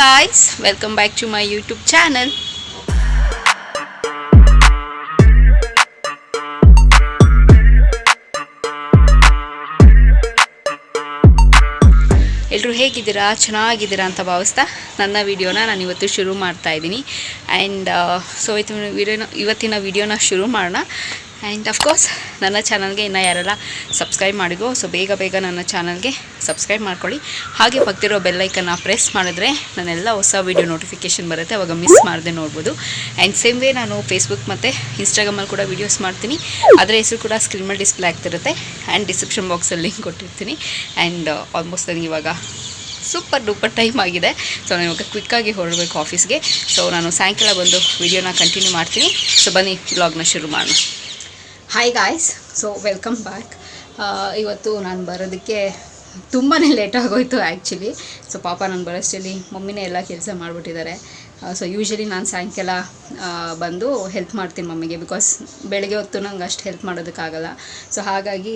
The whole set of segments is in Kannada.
guys, welcome back to my YouTube channel. ಎಲ್ಲರೂ ಹೇಗಿದ್ದೀರಾ, ಚೆನ್ನಾಗಿದ್ದೀರಾ ಅಂತ ಭಾವಿಸ್ತಾ ನನ್ನ ವಿಡಿಯೋನ ನಾನು ಇವತ್ತು ಶುರು ಮಾಡ್ತಾ ಇದ್ದೀನಿ. ಆ್ಯಂಡ್ ಸೊ ಇವತ್ತಿನ ವಿಡಿಯೋನ ಶುರು ಮಾಡೋಣ. ಆ್ಯಂಡ್ ಅಫ್ಕೋರ್ಸ್ ನನ್ನ ಚಾನಲ್ಗೆ ಇನ್ನೂ ಯಾರೆಲ್ಲ ಸಬ್ಸ್ಕ್ರೈಬ್ ಮಾಡಿದ್ರು, ಸೊ ಬೇಗ ನನ್ನ ಚಾನಲ್ಗೆ ಸಬ್ಸ್ಕ್ರೈಬ್ ಮಾಡ್ಕೊಳ್ಳಿ. ಹಾಗೆ ಪಕ್ಕದಿರೋ ಬೆಲ್ಲೈಕನ್ನ ಪ್ರೆಸ್ ಮಾಡಿದ್ರೆ ನನ್ನೆಲ್ಲ ಹೊಸ ವೀಡಿಯೋ ನೋಟಿಫಿಕೇಷನ್ ಬರುತ್ತೆ, ಅವಾಗ ಮಿಸ್ ಮಾಡದೆ ನೋಡ್ಬೋದು. ಆ್ಯಂಡ್ ಸೇಮ್ ವೇ ನಾನು ಫೇಸ್ಬುಕ್ ಮತ್ತು ಇನ್ಸ್ಟಾಗ್ರಾಮಲ್ಲಿ ಕೂಡ ವೀಡಿಯೋಸ್ ಮಾಡ್ತೀನಿ, ಅದರ ಹೆಸರು ಕೂಡ ಸ್ಕ್ರೀನ್ ಮೇಲೆ ಡಿಸ್ಪ್ಲೇ ಆಗ್ತಿರುತ್ತೆ. ಆ್ಯಂಡ್ ಡಿಸ್ಕ್ರಿಪ್ಷನ್ ಬಾಕ್ಸಲ್ಲಿ ಲಿಂಕ್ ಕೊಟ್ಟಿರ್ತೀನಿ. ಆ್ಯಂಡ್ ಆಲ್ಮೋಸ್ಟ್ ನನಗೆ ಇವಾಗ ಸೂಪರ್ ಡೂಪರ್ ಟೈಮ್ ಆಗಿದೆ. ಸೊ ನಾನು ಇವಾಗ ಕ್ವಿಕ್ಕಾಗಿ ಹೊರಡಬೇಕು ಆಫೀಸ್ಗೆ. ಸೊ ನಾನು ಸಾಯಂಕಾಲ ಬಂದು ವೀಡಿಯೋನ ಕಂಟಿನ್ಯೂ ಮಾಡ್ತೀನಿ. ಸೊ ಬನ್ನಿ ವ್ಲಾಗ್ನ ಶುರು ಮಾಡೋಣ. Hi guys, so welcome back. ಇವತ್ತು ನಾನು ಬರೋದಕ್ಕೆ ತುಂಬಾ ಲೇಟ್ ಆಗೋಯ್ತು ಆ್ಯಕ್ಚುಲಿ. ಸೊ ಪಾಪ ನಾನು ಬರೋಷ್ಟರಲ್ಲಿ ಮಮ್ಮಿನೇ ಎಲ್ಲ ಕೆಲಸ ಮಾಡಿಬಿಟ್ಟಿದ್ದಾರೆ. ಸೊ ಯೂಶ್ವಲಿ ನಾನು ಸಾಯಂಕಾಲ ಬಂದು ಹೆಲ್ಪ್ ಮಾಡ್ತೀನಿ ಮಮ್ಮಿಗೆ, ಬಿಕಾಸ್ ಬೆಳಗ್ಗೆ ಹೊತ್ತು ನಂಗೆ ಅಷ್ಟು ಹೆಲ್ಪ್ ಮಾಡೋದಕ್ಕಾಗಲ್ಲ. ಸೊ ಹಾಗಾಗಿ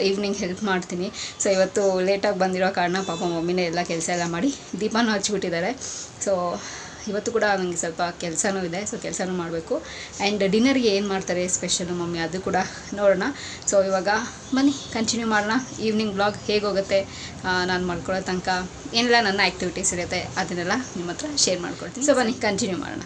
ಈವ್ನಿಂಗ್ ಹೆಲ್ಪ್ ಮಾಡ್ತೀನಿ. ಸೊ ಇವತ್ತು ಲೇಟಾಗಿ ಬಂದಿರೋ ಕಾರಣ ಪಾಪ ಮಮ್ಮಿನೇ ಎಲ್ಲ ಕೆಲಸ ಎಲ್ಲ ಮಾಡಿ ದೀಪನೂ ಹಚ್ಬಿಟ್ಟಿದ್ದಾರೆ. ಸೊ ಇವತ್ತು ಕೂಡ ನನಗೆ ಸ್ವಲ್ಪ ಕೆಲಸನೂ ಇದೆ, ಸೊ ಕೆಲಸನೂ ಮಾಡಬೇಕು. ಆ್ಯಂಡ್ ಡಿನ್ನರ್ಗೆ ಏನು ಮಾಡ್ತಾರೆ ಸ್ಪೆಷಲು ಮಮ್ಮಿ, ಅದು ಕೂಡ ನೋಡೋಣ. ಸೊ ಇವಾಗ ಬನ್ನಿ ಕಂಟಿನ್ಯೂ ಮಾಡೋಣ. ಈವ್ನಿಂಗ್ ಬ್ಲಾಗ್ ಹೇಗೋಗುತ್ತೆ, ನಾನು ಮಾಡ್ಕೊಳ್ಳೋ ತನಕ ಏನೆಲ್ಲ ನನ್ನ ಆ್ಯಕ್ಟಿವಿಟೀಸ್ ಇರುತ್ತೆ ಅದನ್ನೆಲ್ಲ ನಿಮ್ಮ ಹತ್ರ ಶೇರ್ ಮಾಡ್ಕೊಳ್ತೀನಿ. ಸೊ ಬನ್ನಿ ಕಂಟಿನ್ಯೂ ಮಾಡೋಣ.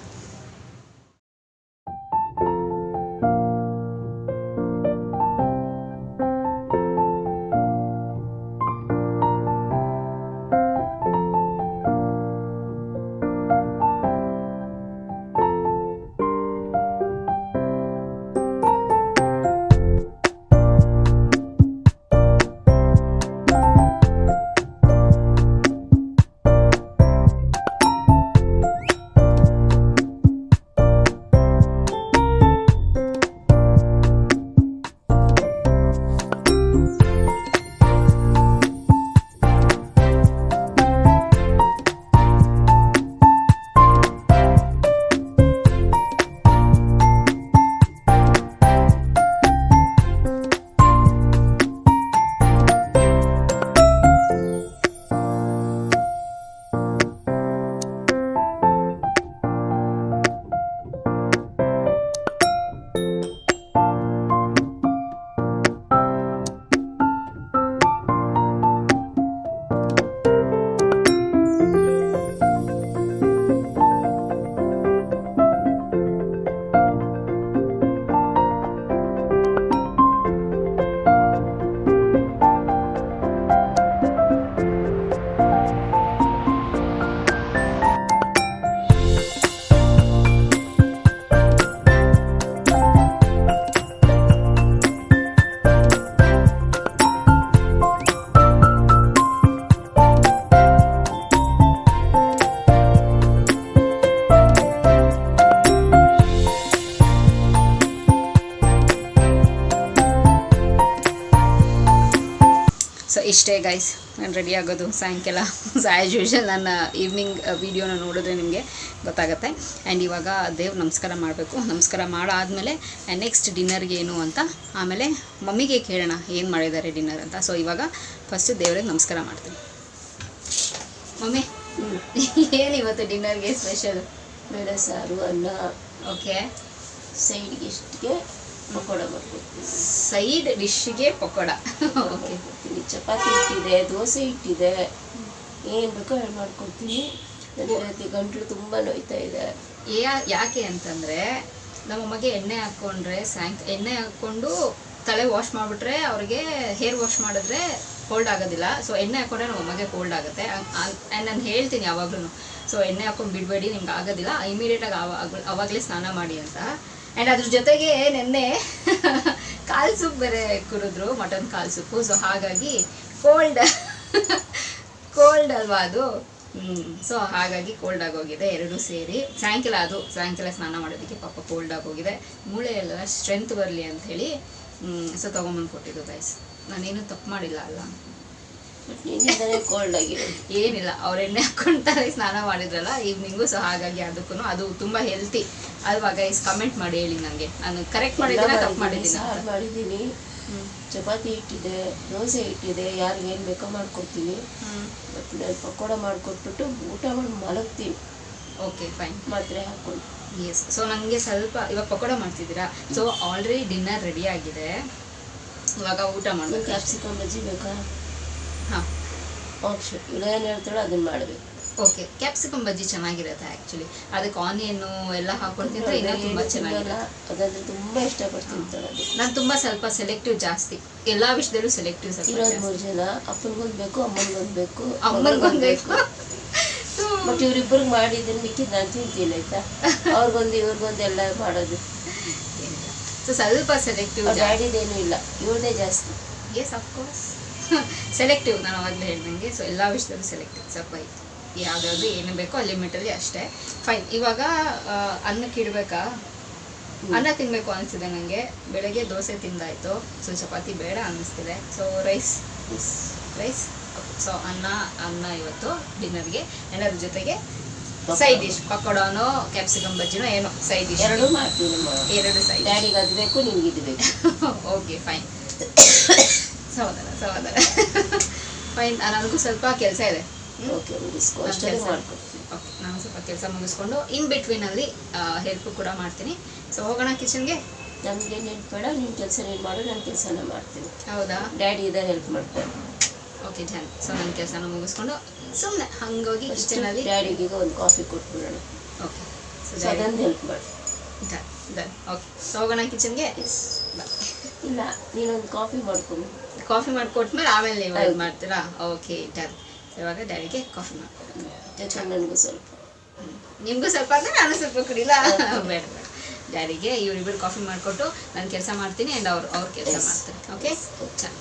ಸೊ ಇಷ್ಟೇ ಗೈಸ್, ನಾನು ರೆಡಿ ಆಗೋದು ಸಾಯಂಕಾಲ. ಆ್ಯಸ್ ಯೂಶ್ವಲ್ ನನ್ನ ಈವ್ನಿಂಗ್ ವೀಡಿಯೋನ ನೋಡಿದ್ರೆ ನಿಮಗೆ ಗೊತ್ತಾಗುತ್ತೆ. ಆ್ಯಂಡ್ ಇವಾಗ ದೇವ್ರ ನಮಸ್ಕಾರ ಮಾಡಬೇಕು. ನಮಸ್ಕಾರ ಮಾಡಾದಮೇಲೆ ನೆಕ್ಸ್ಟ್ ಡಿನ್ನರ್ಗೆ ಏನು ಅಂತ ಆಮೇಲೆ ಮಮ್ಮಿಗೆ ಕೇಳೋಣ ಏನು ಮಾಡಿದ್ದಾರೆ ಡಿನ್ನರ್ ಅಂತ. ಸೊ ಇವಾಗ ಫಸ್ಟು ದೇವ್ರಿಗೆ ನಮಸ್ಕಾರ ಮಾಡ್ತೀನಿ. ಮಮ್ಮಿ ಏನು ಇವತ್ತು ಡಿನ್ನರ್ಗೆ ಸ್ಪೆಷಲು? ಬೇಳೆ ಸಾರು, ಅನ್ನ. ಓಕೆ, ಸೈಡ್ಗೆ ಇಷ್ಟಿಗೆ ಪಕೋಡ ಮಾಡ್ಕೊಡ್ತೀನಿ. ಸೈಡ್ ಡಿಶ್ಗೆ ಪಕೋಡ. ಓಕೆ, ಚಪಾತಿ ಇಟ್ಟಿದೆ, ದೋಸೆ ಇಟ್ಟಿದೆ, ಏನು ಬೇಕೋ ಹೇಳಿ ಮಾಡ್ಕೊಡ್ತೀನಿ. ನನಗೆ ಗಂಟಲು ತುಂಬ ನೋಯ್ತಾ ಇದೆ. ಯಾಕೆ ಅಂತಂದರೆ ನಮ್ಮಮ್ಮಗೆ ಎಣ್ಣೆ ಹಾಕ್ಕೊಂಡ್ರೆ ಎಣ್ಣೆ ಹಾಕ್ಕೊಂಡು ತಲೆ ವಾಶ್ ಮಾಡಿಬಿಟ್ರೆ ಅವ್ರಿಗೆ ಹೇರ್ ವಾಶ್ ಮಾಡಿದ್ರೆ ಕೋಲ್ಡ್ ಆಗೋದಿಲ್ಲ. ಸೊ ಎಣ್ಣೆ ಹಾಕ್ಕೊಂಡ್ರೆ ನಮ್ಮಮ್ಮಗೆ ಕೋಲ್ಡ್ ಆಗುತ್ತೆ. ಆ್ಯಂಡ್ ನಾನು ಹೇಳ್ತೀನಿ ಯಾವಾಗಲೂ, ಸೊ ಎಣ್ಣೆ ಹಾಕ್ಕೊಂಡು ಬಿಡಬೇಡಿ, ನಿಮ್ಗೆ ಆಗೋದಿಲ್ಲ, ಇಮಿಡಿಯೇಟಾಗಿ ಅವಾಗಲೇ ಸ್ನಾನ ಮಾಡಿ ಅಂತ. ಆ್ಯಂಡ್ ಅದ್ರ ಜೊತೆಗೆ ನೆನ್ನೆ ಕಾಲು ಸೂಪ್ ಬೇರೆ ಕುಡಿದ್ರು, ಮಟನ್ ಕಾಲು ಸೂಪು. ಸೊ ಹಾಗಾಗಿ ಕೋಲ್ಡ್ ಅಲ್ವಾ ಅದು. ಸೊ ಹಾಗಾಗಿ ಕೋಲ್ಡ್ ಆಗೋಗಿದೆ ಎರಡೂ ಸೇರಿ. ಸಾಯಂಕಾಲ ಸ್ನಾನ ಮಾಡೋದಕ್ಕೆ ಪಾಪ ಕೋಲ್ಡ್ ಆಗೋಗಿದೆ. ಮೂಳೆ ಎಲ್ಲ ಸ್ಟ್ರೆಂತ್ ಬರಲಿ ಅಂಥೇಳಿ ಸೊ ತೊಗೊಂಬಂದು ಕೊಟ್ಟಿದ್ದು ಗೈಸ್. ನಾನೇನು ತಪ್ಪು ಮಾಡಿಲ್ಲ ಅಲ್ಲ. ಕೋಲ್ಡ್ ಆಗಿದೆ ಏನಿಲ್ಲ, ಅವ್ರ ಎಣ್ಣೆ ಹಾಕ್ಕೊಂತಾರೆ ಸ್ನಾನ ಮಾಡಿದ್ರಲ್ಲ ಈವ್ನಿಂಗು. ಸೊ ಹಾಗಾಗಿ ಅದಕ್ಕೂ ಅದು ತುಂಬ ಹೆಲ್ತಿ ಅಲ್ವಾ ಗೈಸ್? ಕಮೆಂಟ್ ಮಾಡಿ ಹೇಳಿ ನನಗೆ, ನಾನು ಕರೆಕ್ಟ್ ಮಾಡಿದ್ದೀನಿ ತಪ್ಪು ಮಾಡಿದ್ದೀನಿ. ಮಾಡಿದ್ದೀನಿ ಚಪಾತಿ ಹಿಟ್ಟಿದೆ, ದೋಸೆ ಹಿಟ್ಟಿದೆ, ಯಾರಿಗೆ ಏನು ಬೇಕೋ ಮಾಡ್ಕೊಡ್ತೀನಿ. ಮತ್ತು ನಾನು ಪಕೋಡ ಮಾಡಿಕೊಟ್ಬಿಟ್ಟು ಊಟ ಮಾಡಿ ಮಲಗ್ತೀನಿ. Okay fine. ಮಾತ್ರೆ ಹಾಕ್ಕೊಂಡು. ಎಸ್. ಸೊ ನನಗೆ ಸ್ವಲ್ಪ ಇವಾಗ ಪಕೋಡ ಮಾಡ್ತಿದ್ದೀರಾ, ಸೊ ಆಲ್ರೆಡಿ ಡಿನ್ನರ್ ರೆಡಿ ಆಗಿದೆ, ಇವಾಗ ಊಟ ಮಾಡಬೇಕು. ಕ್ಯಾಪ್ಸಿಕಮ್ ಬಜ್ಜಿ ಬೇಕಾ? ಹಾಂ, ಆಪ್ಷನ್. ಇವಳು ಏನು ಹೇಳ್ತಾಳೋ ಅದನ್ನು ಮಾಡಬೇಕು. ಓಕೆ, ಕ್ಯಾಪ್ಸಿಕಮ್ ಬಜ್ಜಿ ಚೆನ್ನಾಗಿರುತ್ತೆ ಆ್ಯಕ್ಚುಲಿ. ಅದಕ್ಕೆ ಆನಿಯನ್ನು ಎಲ್ಲ ಹಾಕೊಂಡು ತಿಂದರೆ ಇನ್ನೂ ತುಂಬ ಚೆನ್ನಾಗಿರುತ್ತೆ. ಅದಂದ್ರೆ ತುಂಬ ಇಷ್ಟಪಡ್ತೀನಿ ತಿನ್ನೋದು. ನಾನು ತುಂಬ ಸ್ವಲ್ಪ ಸೆಲೆಕ್ಟಿವ್ ಜಾಸ್ತಿ, ಎಲ್ಲ ವಿಷಯದಲ್ಲೂ ಸೆಲೆಕ್ಟಿವ್. ಸ್ವಲ್ಪ ಇರೋದು 3 ಜನ, ಅಪ್ಪನಿಗೊಂದು ಬೇಕು, ಅಮ್ಮನಿಗೊಂದು ಬೇಕು, ಅಮ್ಮನಿಗೊಂದು ಬೇಕು. ಬಟ್ ಇವ್ರಿಬ್ಬರಿಗೆ ಮಾಡಿದ್ದೀನಿ, ಮಿಕ್ಕಿದ್ದು ನಾನು ತಿಂತೀನಿ ಆಯ್ತಾ. ಅವ್ರಿಗೊಂದು ಇವ್ರಿಗೊಂದು ಎಲ್ಲ ಮಾಡೋದು. ಸೊ ಸ್ವಲ್ಪ ಸೆಲೆಕ್ಟಿವ್. ಡ್ಯಾಡಿದೇನೂ ಇಲ್ಲ, ಇವ್ರದೇ ಜಾಸ್ತಿ. Yes of course, selective. ನಾನು ಅವಾಗಲೇ ಹೇಳ್ದಂಗೆ, ಸೊ ಎಲ್ಲ ವಿಷಯದಲ್ಲೂ ಸೆಲೆಕ್ಟಿವ್. ಸ್ವಲ್ಪ ಇತ್ತು, ಯಾವುದಾದ್ರು ಏನು ಬೇಕೋ ಆ ಲಿಮಿಟಲ್ಲಿ ಅಷ್ಟೇ. ಫೈನ್. ಇವಾಗ ಅನ್ನಕ್ಕೆ ಇಡಬೇಕಾ? ಅನ್ನ ತಿನ್ನಬೇಕು ಅನಿಸ್ತಿದೆ ನನಗೆ. ಬೆಳಗ್ಗೆ ದೋಸೆ ತಿಂದಾಯಿತು, ಸೊ ಚಪಾತಿ ಬೇಡ ಅನ್ನಿಸ್ತಿದೆ. So rice. ಸೊ ಅನ್ನ ಇವತ್ತು ಡಿನ್ನರ್ಗೆ. ಏನಾದ್ರ ಜೊತೆಗೆ ಸೈಡ್ ಡಿಶ್, ಪಕೋಡನೋ ಕ್ಯಾಪ್ಸಿಕಮ್ ಬಜ್ಜಿನೋ ಏನೋ ಸೈಡ್ ಡಿಶ್. ಎರಡು ಮಾಡ್ತೀನಿ. 2 ಸೈಡ್. ಡ್ಯಾಡಿಗೆ ಅದು ಬೇಕು, ನಿಮ್ಗೆ ಇದು ಬೇಕು. Okay fine. ಸಮಾಧಾನ. ಫೈನ್. ನನಗೂ ಸ್ವಲ್ಪ ಕೆಲಸ ಇದೆ. ಓಕೆ, ಮುಗಿಸ್ಕೊ. ಅಷ್ಟೇ ಮಾಡ್ಕೊಡ್ತೀನಿ. ಓಕೆ, ನಾನು ಸ್ವಲ್ಪ ಕೆಲಸ ಮುಗಿಸ್ಕೊಂಡು ಇನ್ ಬಿಟ್ವೀನಲ್ಲಿ ಹೆಲ್ಪ್ ಕೂಡ ಮಾಡ್ತೀನಿ. ಸೊ ಹೋಗೋಣ ಕಿಚನ್ಗೆ. ನಮಗೆ ನೆನ್ಪು ಬೇಡ, ನಿನ್ನ ಕೆಲಸ ನೀನು ಮಾಡು, ನನ್ನ ಕೆಲಸನ ಮಾಡ್ತೀನಿ. ಹೌದಾ? ಡ್ಯಾಡಿ ಇದ್ದಾರೆ, ಹೆಲ್ಪ್ ಮಾಡ್ತಾರೆ. Okay done. ಸೊ ನನ್ನ ಕೆಲಸನ ಮುಗಿಸ್ಕೊಂಡು ಸುಮ್ಮನೆ ಹಂಗೋಗಿ ಕಿಚನಲ್ಲಿ ಡ್ಯಾಡಿಗೆ ಒಂದು ಕಾಫಿ ಕೊಟ್ಬಿಡೋಣ. ಓಕೆ, ಸೊ ಅದೊಂದು ಹೆಲ್ಪ್ ಮಾಡಿ. ಡನ್. ಓಕೆ, ಸೊ ಹೋಗೋಣ ಕಿಚನ್ಗೆ. ಇಲ್ಲ, ನೀನೊಂದು ಕಾಫಿ ಮಾಡ್ಕೊಂಡು. ಕಾಫಿ ಮಾಡಿಕೊಟ್ಮೇಲೆ ಆಮೇಲೆ ನೀವು ಇದು ಮಾಡ್ತೀರಾ? Okay done. ಇವಾಗ ಡ್ಯಾಡಿಗೆ ಕಾಫಿ ಮಾಡ್ಕೊಡ್ತೀನಿ. ಜೊತೆ ನನಗೂ ಸ್ವಲ್ಪ. ನಿಮಗೂ ಸ್ವಲ್ಪ ಅಂದರೆ ನಾನು ಸ್ವಲ್ಪ ಕುಡಿಲ್ಲ. ಬೇಡ. ಡ್ಯಾಡಿಗೆ ಇವರಿಬ್ಬರು ಕಾಫಿ ಮಾಡಿಕೊಟ್ಟು ನಾನು ಕೆಲಸ ಮಾಡ್ತೀನಿ, ಆ್ಯಂಡ್ ಅವ್ರ ಕೆಲಸ ಮಾಡ್ತಾರೆ. ಓಕೆ ಚ.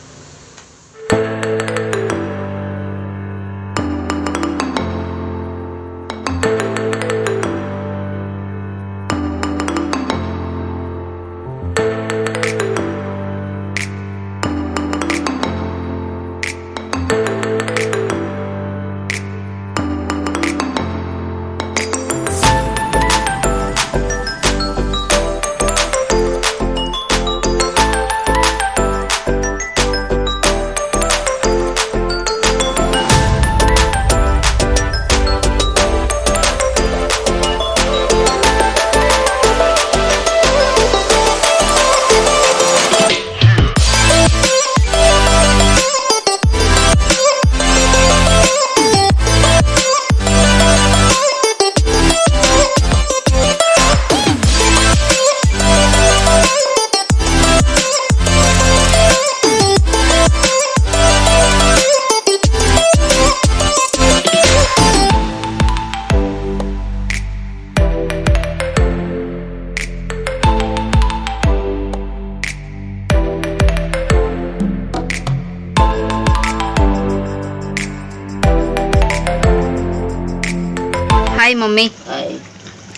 ಹಾಯ್ ಮಮ್ಮಿ,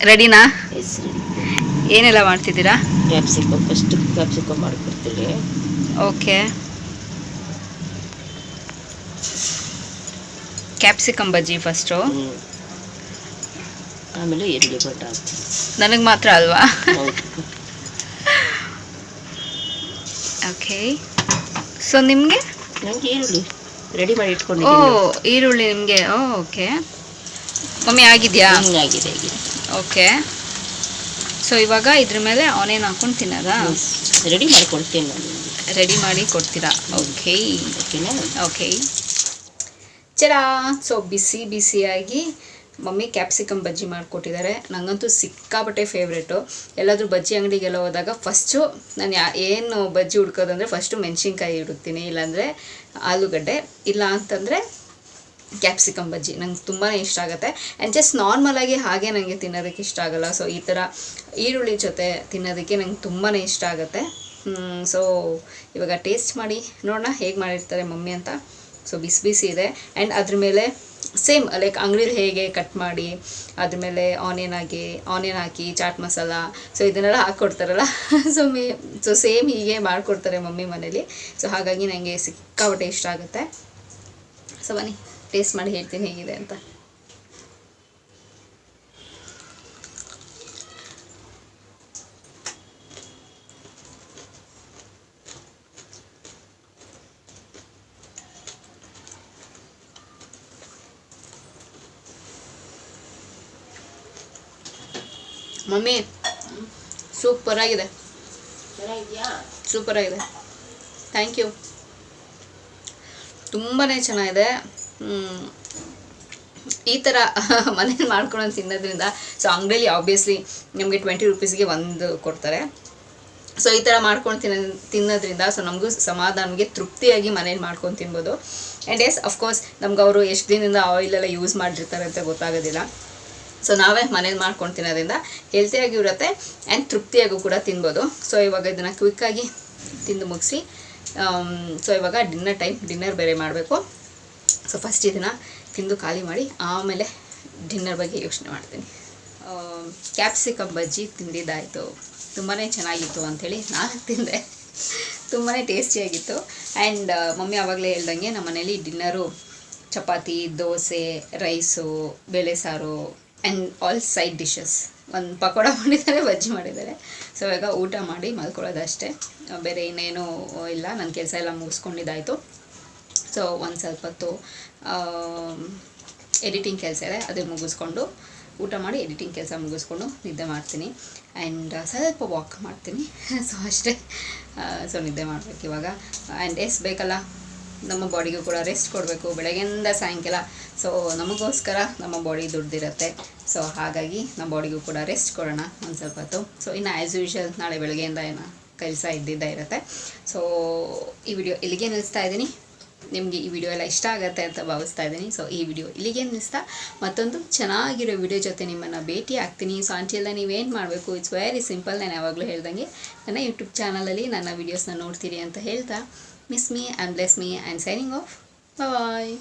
ರೆಡಿನಾ? ಏನೆಲ್ಲ ಮಾಡ್ತಿದ್ದೀರಾ? ಕ್ಯಾಪ್ಸಿಕಮ್ ಮಾಡಿಕೊಡ್ತೀನಿ. ಓಕೆ, ಕ್ಯಾಪ್ಸಿಕಮ್ ಬಜ್ಜಿ ಫಸ್ಟು, ಆಮೇಲೆ ಈರುಳ್ಳಿ ಬಟ ಹಾಕ್ತೀನಿ. ನನಗೆ ಮಾತ್ರ ಅಲ್ವಾ? ಓಕೆ. ಸೊ ನಿಮಗೆ? ನನಗೆ ಈರುಳ್ಳಿ ರೆಡಿ ಮಾಡಿ ಓ, ಇಟ್ಕೊಂಡಿದ್ದೀನಿ. ಈರುಳ್ಳಿ ನಿಮಗೆ. ಓಕೆ ಮಮ್ಮಿ, ಆಗಿದೆಯಾ? ಆಗಿದೆ. ಓಕೆ. ಸೊ ಇವಾಗ ಇದ್ರ ಮೇಲೆ ಆನಿಯನ್ ಹಾಕೊಂಡು ತಿನ್ನೋದಾ? ರೆಡಿ ಮಾಡಿಕೊಡ್ತೀನಿ ನಾನು. ರೆಡಿ ಮಾಡಿ ಕೊಡ್ತೀರಾ? ಓಕೆ ಓಕೆನಾ? ಓಕೆ ಚರಾ. ಸೊ ಬಿಸಿಯಾಗಿ ಮಮ್ಮಿ ಕ್ಯಾಪ್ಸಿಕಮ್ ಬಜ್ಜಿ ಮಾಡಿಕೊಟ್ಟಿದ್ದಾರೆ. ನನಗಂತೂ ಸಿಕ್ಕಾಪಟ್ಟೆ ಫೇವ್ರೇಟು. ಎಲ್ಲಾದರೂ ಬಜ್ಜಿ ಅಂಗಡಿಗೆಲ್ಲ ಹೋದಾಗ ಫಸ್ಟು ನಾನು ಏನು ಬಜ್ಜಿ ಹುಡ್ಕೋದಂದರೆ ಫಸ್ಟು ಮೆಣಸಿನ್ಕಾಯಿ ಹುಡುಕ್ತೀನಿ, ಇಲ್ಲಾಂದರೆ ಆಲೂಗಡ್ಡೆ, ಇಲ್ಲ ಅಂತಂದರೆ ಕ್ಯಾಪ್ಸಿಕಮ್ ಬಜ್ಜಿ ನಂಗೆ ತುಂಬಾ ಇಷ್ಟ ಆಗುತ್ತೆ. ಆ್ಯಂಡ್ ಜಸ್ಟ್ ನಾರ್ಮಲಾಗಿ ಹಾಗೆ ನನಗೆ ತಿನ್ನೋದಕ್ಕೆ ಇಷ್ಟ ಆಗೋಲ್ಲ. ಸೊ ಈ ಥರ ಈರುಳ್ಳಿ ಜೊತೆ ತಿನ್ನೋದಕ್ಕೆ ನಂಗೆ ತುಂಬಾ ಇಷ್ಟ ಆಗುತ್ತೆ. ಸೊ ಇವಾಗ ಟೇಸ್ಟ್ ಮಾಡಿ ನೋಡೋಣ ಹೇಗೆ ಮಾಡಿರ್ತಾರೆ ಮಮ್ಮಿ ಅಂತ. ಸೊ ಬಿಸಿ ಇದೆ. ಆ್ಯಂಡ್ ಅದ್ರ ಮೇಲೆ ಸೇಮ್ ಲೈಕ್ ಅಂಗಡಿಲಿ ಹೇಗೆ ಕಟ್ ಮಾಡಿ ಅದ್ರ ಮೇಲೆ ಆನಿಯನ್ ಹಾಕಿ ಚಾಟ್ ಮಸಾಲ ಸೊ ಇದನ್ನೆಲ್ಲ ಹಾಕ್ಕೊಡ್ತಾರಲ್ಲ, ಸೊ ಸೇಮ್ ಹೀಗೆ ಮಾಡಿಕೊಡ್ತಾರೆ ಮಮ್ಮಿ ಮನೇಲಿ. ಸೊ ಹಾಗಾಗಿ ನನಗೆ ಸಿಕ್ಕಾಪಟ್ಟೆ ಇಷ್ಟ ಆಗುತ್ತೆ. ಸೊ ಬನ್ನಿ ಟೇಸ್ಟ್ ಮಾಡಿ ಹೇಳ್ತೀನಿ ಹೇಗಿದೆ ಅಂತ. ಮಮ್ಮಿ ಸೂಪರಾಗಿದೆ, ಚೆನ್ನಾಗಿದ್ಯಾ? ಸೂಪರಾಗಿದೆ. Thank you. ತುಂಬಾ ಚೆನ್ನಾಗಿದೆ. ಈ ಥರ ಮನೇಲಿ ಮಾಡ್ಕೊಂಡು ತಿನ್ನೋದ್ರಿಂದ, ಸೊ ಅಂಗಡಿಯಲ್ಲಿ ಆಬ್ವಿಯಸ್ಲಿ ನಮಗೆ 20 ರೂಪೀಸ್ಗೆ ಒಂದು ಕೊಡ್ತಾರೆ. ಸೊ ಈ ಥರ ಮಾಡ್ಕೊಂಡು ತಿನ್ನೋದ್ರಿಂದ ಸೊ ನಮಗೂ ಸಮಾಧಾನಕ್ಕೆ ತೃಪ್ತಿಯಾಗಿ ಮನೇಲಿ ಮಾಡ್ಕೊಂಡು ತಿನ್ಬೋದು. ಆ್ಯಂಡ್ ಎಸ್ ಅಫ್ಕೋರ್ಸ್ ನಮ್ಗೆ ಅವರು ಎಷ್ಟು ದಿನದಿಂದ ಆಯಿಲೆಲ್ಲ ಯೂಸ್ ಮಾಡಿರ್ತಾರೆ ಅಂತ ಗೊತ್ತಾಗೋದಿಲ್ಲ. ಸೊ ನಾವೇ ಮನೇಲಿ ಮಾಡ್ಕೊಂಡು ತಿನ್ನೋದ್ರಿಂದ ಹೆಲ್ತಿಯಾಗಿ ಇರುತ್ತೆ ಆ್ಯಂಡ್ ತೃಪ್ತಿಯಾಗೂ ಕೂಡ ತಿನ್ಬೋದು. ಸೊ ಇವಾಗ ಇದನ್ನು ಕ್ವಿಕ್ಕಾಗಿ ತಿಂದು ಮುಗಿಸಿ, ಸೊ ಇವಾಗ ಡಿನ್ನರ್ ಬೇರೆ ಮಾಡಬೇಕು. ಸೊ ಫಸ್ಟ್ ಇದನ್ನು ತಿಂದು ಖಾಲಿ ಮಾಡಿ ಆಮೇಲೆ ಡಿನ್ನರ್ ಬಗ್ಗೆ ಯೋಚನೆ ಮಾಡ್ತೀನಿ. ಕ್ಯಾಪ್ಸಿಕಮ್ ಬಜ್ಜಿ ತಿಂದಿದ್ದಾಯಿತು. ತುಂಬಾ ಚೆನ್ನಾಗಿತ್ತು ಅಂಥೇಳಿ ನಾನು ತಿಂದೆ. ತುಂಬಾ ಟೇಸ್ಟಿಯಾಗಿತ್ತು. ಆ್ಯಂಡ್ ಮಮ್ಮಿ ಆವಾಗಲೇ ಹೇಳ್ದಂಗೆ ನಮ್ಮ ಮನೇಲಿ ಡಿನ್ನರು ಚಪಾತಿ, ದೋಸೆ, ರೈಸು, ಬೇಳೆ ಸಾರು ಆ್ಯಂಡ್ ಆಲ್ ಸೈಡ್ ಡಿಶಸ್. ಒಂದು ಪಕೋಡ ಮಾಡಿದ್ದಾರೆ, ಬಜ್ಜಿ ಮಾಡಿದ್ದಾರೆ. ಸೊ ಇವಾಗ ಊಟ ಮಾಡಿ ಮಲ್ಕೊಳ್ಳೋದಷ್ಟೇ, ಬೇರೆ ಇನ್ನೇನು ಇಲ್ಲ. ನನ್ನ ಕೆಲಸ ಎಲ್ಲ ಮುಗಿಸ್ಕೊಂಡಿದ್ದಾಯಿತು. ಸೊ ಒಂದು ಸ್ವಲ್ಪ ಹೊತ್ತು ಎಡಿಟಿಂಗ್ ಕೆಲಸ ಇದೆ, ಅದನ್ನು ಮುಗಿಸ್ಕೊಂಡು ಊಟ ಮಾಡಿ ಎಡಿಟಿಂಗ್ ಕೆಲಸ ಮುಗಿಸ್ಕೊಂಡು ನಿದ್ದೆ ಮಾಡ್ತೀನಿ. ಆ್ಯಂಡ್ ಸ್ವಲ್ಪ ವಾಕ್ ಮಾಡ್ತೀನಿ. ಸೊ ಅಷ್ಟೇ. ಸೊ ನಿದ್ದೆ ಮಾಡಬೇಕು ಇವಾಗ. ಆ್ಯಂಡ್ ಎಸ್ ಬೇಕಲ್ಲ, ನಮ್ಮ ಬಾಡಿಗೂ ಕೂಡ ರೆಸ್ಟ್ ಕೊಡಬೇಕು ಬೆಳಗ್ಗೆಯಿಂದ ಸಾಯಂಕಾಲ. ಸೊ ನಮಗೋಸ್ಕರ ನಮ್ಮ ಬಾಡಿ ದುಡ್ದಿರುತ್ತೆ. ಸೊ ಹಾಗಾಗಿ ನಮ್ಮ ಬಾಡಿಗೂ ಕೂಡ ರೆಸ್ಟ್ ಕೊಡೋಣ ಒಂದು ಸ್ವಲ್ಪ ಹೊತ್ತು. ಸೊ ಇನ್ನು ಆ್ಯಸ್ ಯೂಶುವಲ್ ನಾಳೆ ಬೆಳಗ್ಗೆಯಿಂದ ಏನೋ ಕೆಲಸ ಇದ್ದಿದ್ದೇ ಇರುತ್ತೆ. ಸೊ ಈ ವಿಡಿಯೋ ಇಲ್ಲಿಗೆ ನಿಲ್ಲಿಸ್ತಾ ಇದ್ದೀನಿ. ನಿಮಗೆ ಈ ವಿಡಿಯೋ ಎಲ್ಲ ಇಷ್ಟ ಆಗುತ್ತೆ ಅಂತ ಭಾವಿಸ್ತಾ ಇದ್ದೀನಿ. ಸೊ ಈ ವಿಡಿಯೋ ಇಲ್ಲಿಗೆ ನಿಲ್ಲಿಸ್ತಾ ಮತ್ತೊಂದು ಚೆನ್ನಾಗಿರೋ ವಿಡಿಯೋ ಜೊತೆ ನಿಮ್ಮನ್ನು ಭೇಟಿ ಆಗ್ತೀನಿ. ಸೊ ಅಂಟಿಲ್ ನೀವೇನು ಮಾಡಬೇಕು, ಇಟ್ಸ್ ವೆರಿ ಸಿಂಪಲ್. ನಾನು ಯಾವಾಗಲೂ ಹೇಳ್ದಂಗೆ ನನ್ನ ಯೂಟ್ಯೂಬ್ ಚಾನಲಲ್ಲಿ ನನ್ನ ವೀಡಿಯೋಸ್ನ ನೋಡ್ತೀರಿ ಅಂತ ಹೇಳ್ತಾ, miss me and bless me and signing off. Bye.